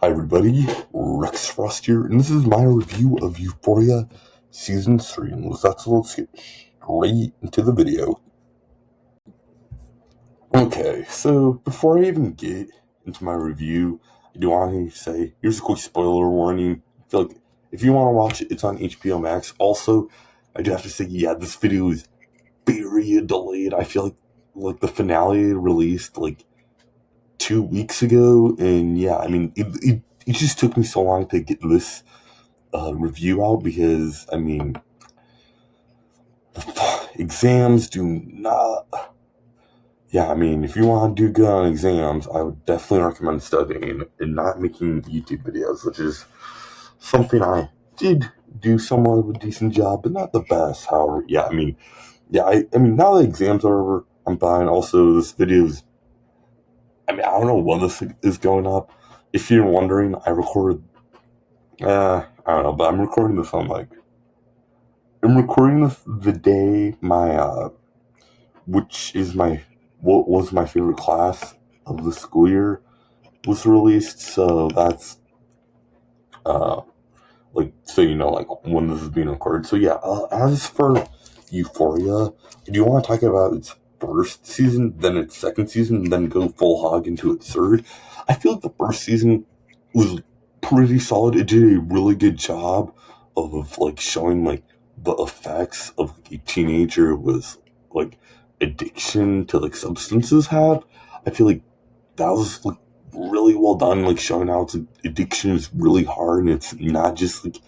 Hi everybody, Rex Frost here, and this is my review of Euphoria Season 3, and let's get straight into the video. Okay, so before I even get into my review, I do want to say, here's a quick spoiler warning. I feel like if you want to watch it, it's on HBO Max. Also, I do have to say, yeah, this video is very delayed. I feel like the finale released like 2 weeks ago, and yeah, I mean, it just took me so long to get this review out because, I mean, exams do not. Yeah, I mean, if you want to do good on exams, I would definitely recommend studying and not making YouTube videos, which is something I did do somewhat of a decent job, but not the best. However, yeah, I mean, I mean, now the exams are over, I'm fine. Also, this video is, I mean, I don't know when this is going up. If you're wondering, I recorded, I don't know, but I'm recording this the day which is what was my favorite class of the school year was released. So that's, uh, so you know, like when this is being recorded. So yeah, as for Euphoria, I do want to talk about its first season, then its second season, and then go full hog into its third. I feel like the first season was pretty solid. It did a really good job of like showing like the effects of like, a teenager with like addiction to like substances have. I feel like that was like really well done, like showing how addiction is really hard and it's not just like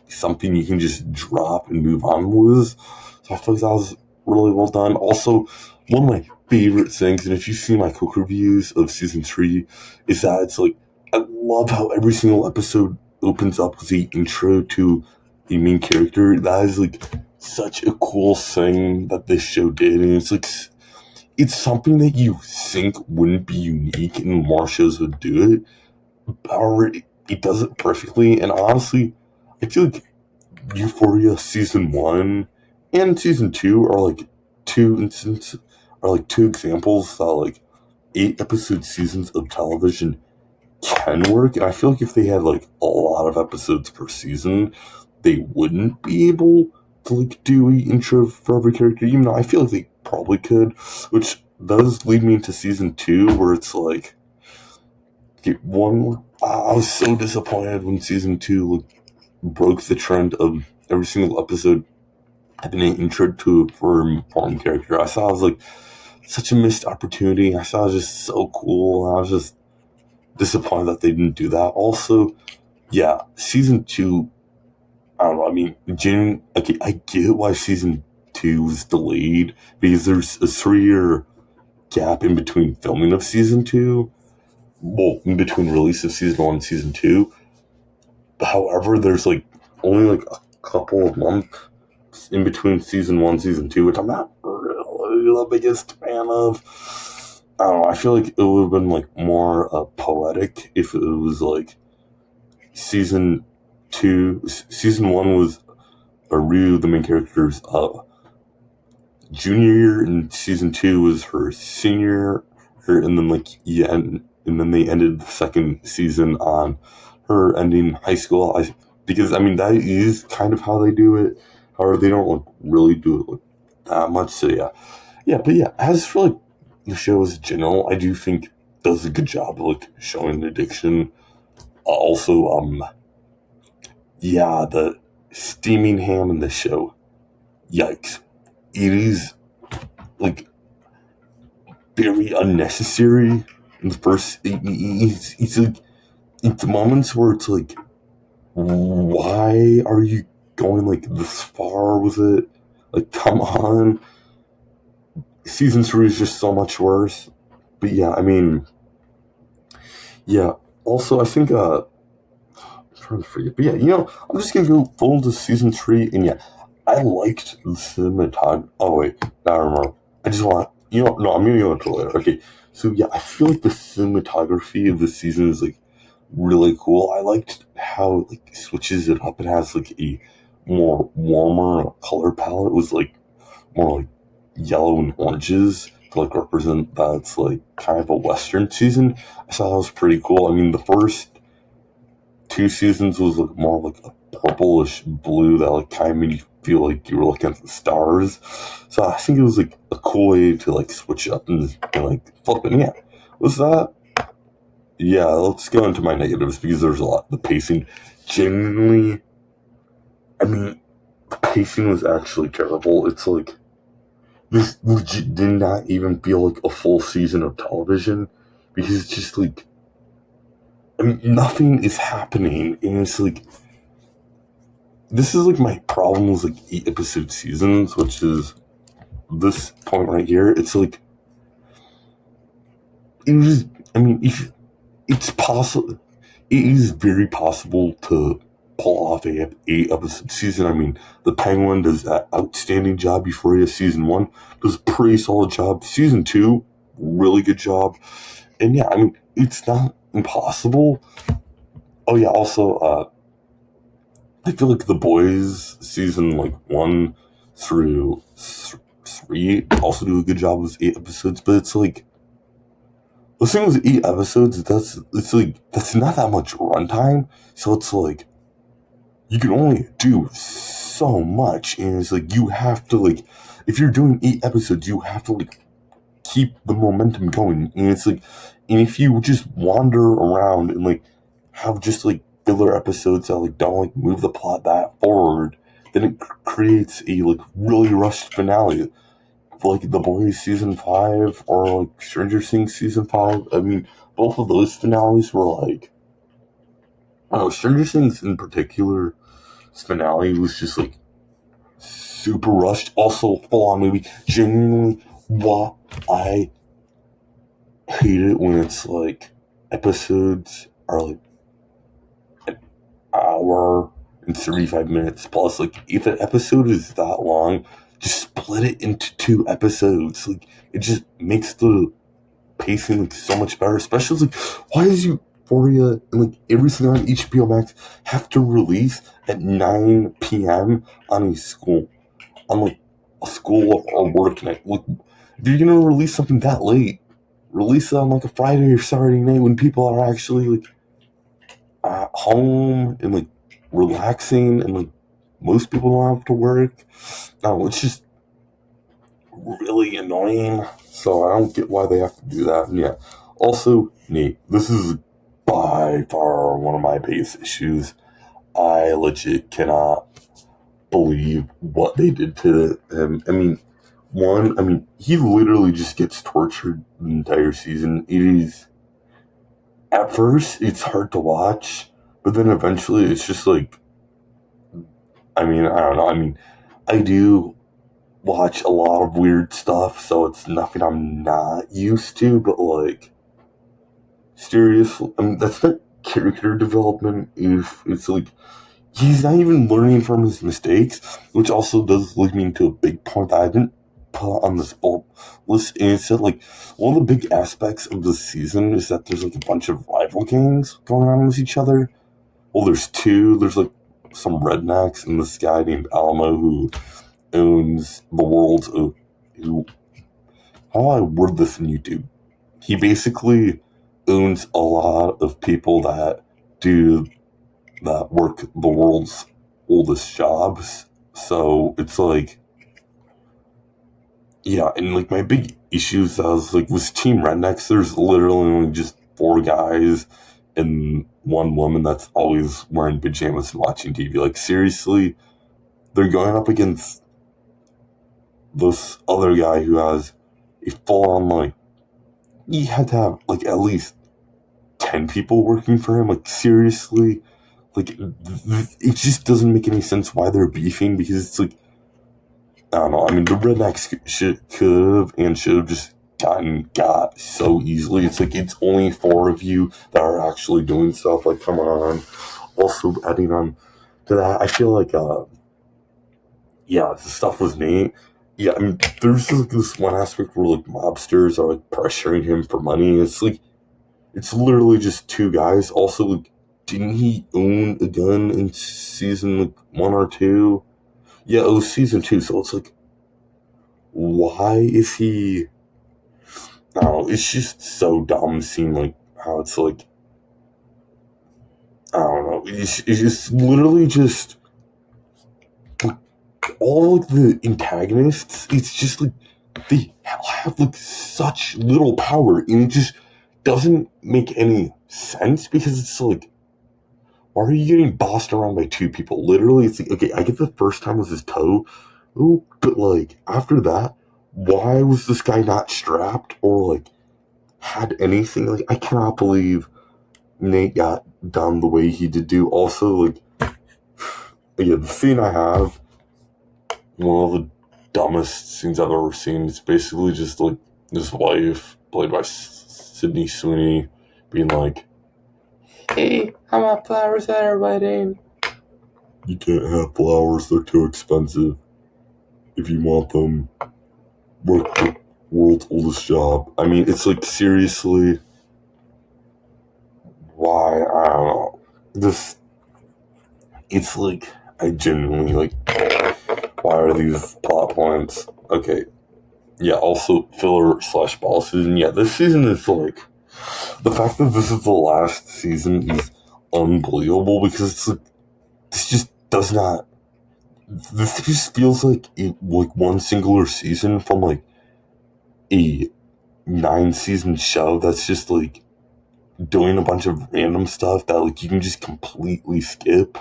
something you can just drop and move on with. So I feel like that was really well done. Also, one of my favorite things, and if you see my quick reviews of season 3, is that it's like I love how every single episode opens up with the intro to the main character. That is like such a cool thing that this show did, and it's like it's something that you think wouldn't be unique and more shows would do it. However, it does it perfectly, and honestly, I feel like Euphoria season 1 and season 2 are like two examples that like 8 episode seasons of television can work. And I feel like if they had like a lot of episodes per season, they wouldn't be able to like do an intro for every character, even though I feel like they probably could, which does lead me into season 2 where it's like I was so disappointed when season 2 like broke the trend of every single episode having an intro to for an important character. I thought it was like such a missed opportunity. I thought it was just so cool. And I was just disappointed that they didn't do that. Also, yeah, season 2, I don't know. I mean, okay, I get why season 2 was delayed because there's a 3 year gap in between filming of season 2. Well, in between release of season 1 and season 2. However, there's like only like a couple of months in between season 1 season 2, which I'm not really the biggest fan of. I don't know. I feel like it would have been like more poetic if it was like season 2. Season 1 was Rue, the main character's junior year, and season 2 was her senior year, and then like yeah, and then they ended the second season on her ending high school. Because I mean that is kind of how they do it. However, they don't like really do it like that much. So but yeah. As for like the show as general, I do think it does a good job of like showing addiction. Also, the steaming ham in the show. Yikes! It is like very unnecessary in the first. It's like it's moments where it's like, why are you going like this far with it? Like, come on. Season 3 is just so much worse. But yeah, I mean, yeah. Also, I think I'm trying to forget. But yeah, I'm just gonna go full into season 3, and yeah, I liked the cinematography. Oh wait, now I remember. I just want no, I'm gonna go into it later. Okay, so yeah, I feel like the cinematography of the season is like really cool. I liked how it like switches it up. It has like a more warmer color palette. It was like more like yellow and oranges to like represent that it's like kind of a western season. I thought that was pretty cool. I mean, the first two seasons was like more like a purplish blue that like kind of made you feel like you were looking at the stars. So I think it was like a cool way to like switch up and like flip it. Yeah, was that? Yeah, let's go into my negatives because there's a lot. The pacing, genuinely, I mean, the pacing was actually terrible. It's like this legit did not even feel like a full season of television because it's just like, I mean, nothing is happening, and it's like this is like my problem with like 8 episode seasons, which is this point right here. It's like it was. I mean, if it's possible, it is very possible to pull off a 8 episode season. I mean, the Penguin does that outstanding job. Euphoria season 1 does a pretty solid job. Season 2, really good job. And yeah, I mean, it's not impossible. Oh yeah, also, I feel like The Boys season like 1 through 3 also do a good job with 8 episodes, but it's like the thing with 8 episodes, that's not that much runtime, so it's like you can only do so much, and it's like you have to like if you're doing 8 episodes, you have to like keep the momentum going, and it's like, and if you just wander around and like have just like filler episodes that like don't like move the plot that forward, then it creates a like really rushed finale. Like The Boys season 5 or like Stranger Things season 5. I mean, both of those finales were like, I don't know, Stranger Things in particular, finale was just like super rushed. Also, full on movie. Genuinely, what I hate it when it's like episodes are like an hour and 35 minutes plus. Like, if an episode is that long, just split it into 2 episodes. Like, it just makes the pacing like so much better. Especially like, why is Euphoria and like everything on HBO Max have to release at 9 p.m. on like a school or work night? Like, if you're gonna release something that late, release it on like a Friday or Saturday night when people are actually like at home and like relaxing, and like most people don't have to work. No, it's just really annoying. So I don't get why they have to do that. And yeah. Also, Nate, this is by far one of my biggest issues. I legit cannot believe what they did to him. I mean, he literally just gets tortured the entire season. It is, at first, it's hard to watch, but then eventually it's just like, I mean, I don't know. I mean, I do watch a lot of weird stuff, so it's nothing I'm not used to, but like, seriously, I mean, that's not character development if it's like, he's not even learning from his mistakes, which also does lead me into a big point that I didn't put on this bullet list, and it's that like, one of the big aspects of this season is that there's like a bunch of rival gangs going on with each other. Well, there's two. There's like some rednecks and this guy named Alamo who owns the world's who, how do I word this in YouTube? He basically owns a lot of people that work the world's oldest jobs. So it's like, yeah, and like my big issues I was like with Team Rednecks, there's literally only just 4 guys and 1 woman that's always wearing pajamas and watching TV. Like, seriously, they're going up against this other guy who has a full on like, he had to have like at least 10 people working for him. Like, seriously, like it just doesn't make any sense why they're beefing, because it's like, I don't know. I mean, the rednecks should have just got so easily. It's like, it's only 4 of you that are actually doing stuff. Like, come on. Also, adding on to that, I feel like yeah, the stuff with Nate. Yeah, I mean, there's like this one aspect where like mobsters are like pressuring him for money. It's like, it's literally just 2 guys. Also, like, didn't he own a gun in season like 1 or 2? Yeah, it was season 2. So it's like, why is he? I don't know. It's just so dumb seeing like how it's like, I don't know. It's literally just all like the antagonists. It's just like they have like such little power, and it just doesn't make any sense because it's like, why are you getting bossed around by two people? Literally, it's like, okay, I get the first time was his toe, ooh, but like after that, why was this guy not strapped or like had anything? Like, I cannot believe Nate got done the way he did do. Also, like, yeah, the scene I have, one of the dumbest scenes I've ever seen. It's basically just like his wife, played by Sydney Sweeney, being like, "Hey, I want flowers that are wedding." You can't have flowers, they're too expensive. If you want them, work the world's oldest job. I mean, it's like, seriously, why? I don't know. It's like, I genuinely, like, why are these plot points? Okay, yeah, also filler/ball season. Yeah, this season is like, the fact that this is the last season is unbelievable because it's like, this just does not, this just feels like like one singular season from like a 9-season show that's just like doing a bunch of random stuff that like you can just completely skip.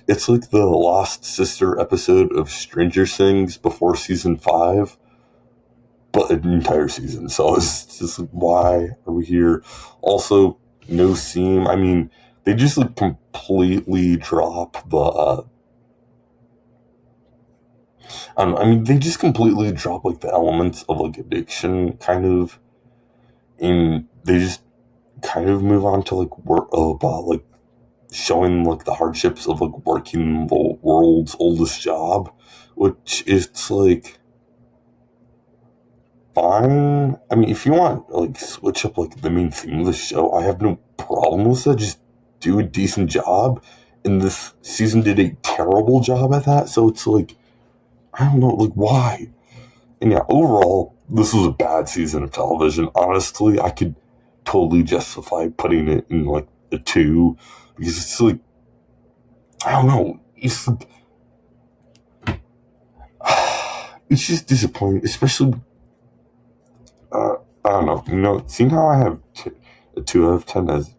It's like the Lost Sister episode of Stranger Things before season 5, but an entire season. So it's just like, why are we here? Also, no seam. I mean, they just like completely drop the I mean, they just completely drop like the elements of like addiction, kind of, and they just kind of move on to like work about like showing like the hardships of like working the world's oldest job, which is like fine. I mean, if you want like switch up like the main theme of the show, I have no problem with that. Just do a decent job. And this season did a terrible job at that, so it's like, I don't know, like, why? And yeah, overall, this was a bad season of television. Honestly, I could totally justify putting it in like a 2 because it's like, I don't know, it's like, it's just disappointing, especially, I don't know, seeing how I have a 2 out of 10 as,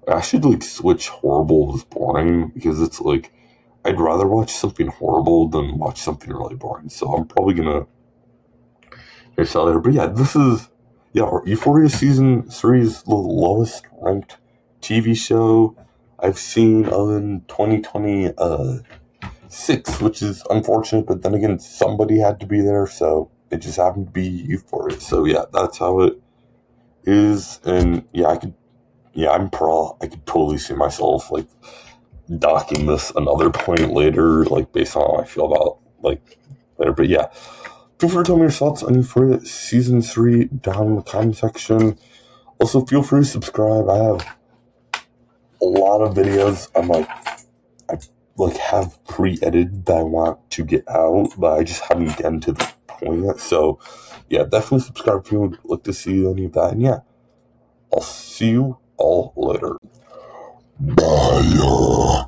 I should like switch horrible as boring because it's like, I'd rather watch something horrible than watch something really boring. So I'm probably gonna finish out there. But yeah, this is, yeah, Euphoria season 3 is the lowest ranked TV show I've seen in 2026, which is unfortunate. But then again, somebody had to be there, so it just happened to be Euphoria. So yeah, that's how it is. And yeah, I'm I could totally see myself like docking this another point later, like based on how I feel about like later. But yeah, feel free to tell me your thoughts on Euphoria season 3 down in the comment section. Also, feel free to subscribe. I have a lot of videos I like have pre-edited that I want to get out, but I just haven't gotten to the point yet. So yeah, definitely subscribe if you would like to see any of that. And yeah, I'll see you all later. Bye.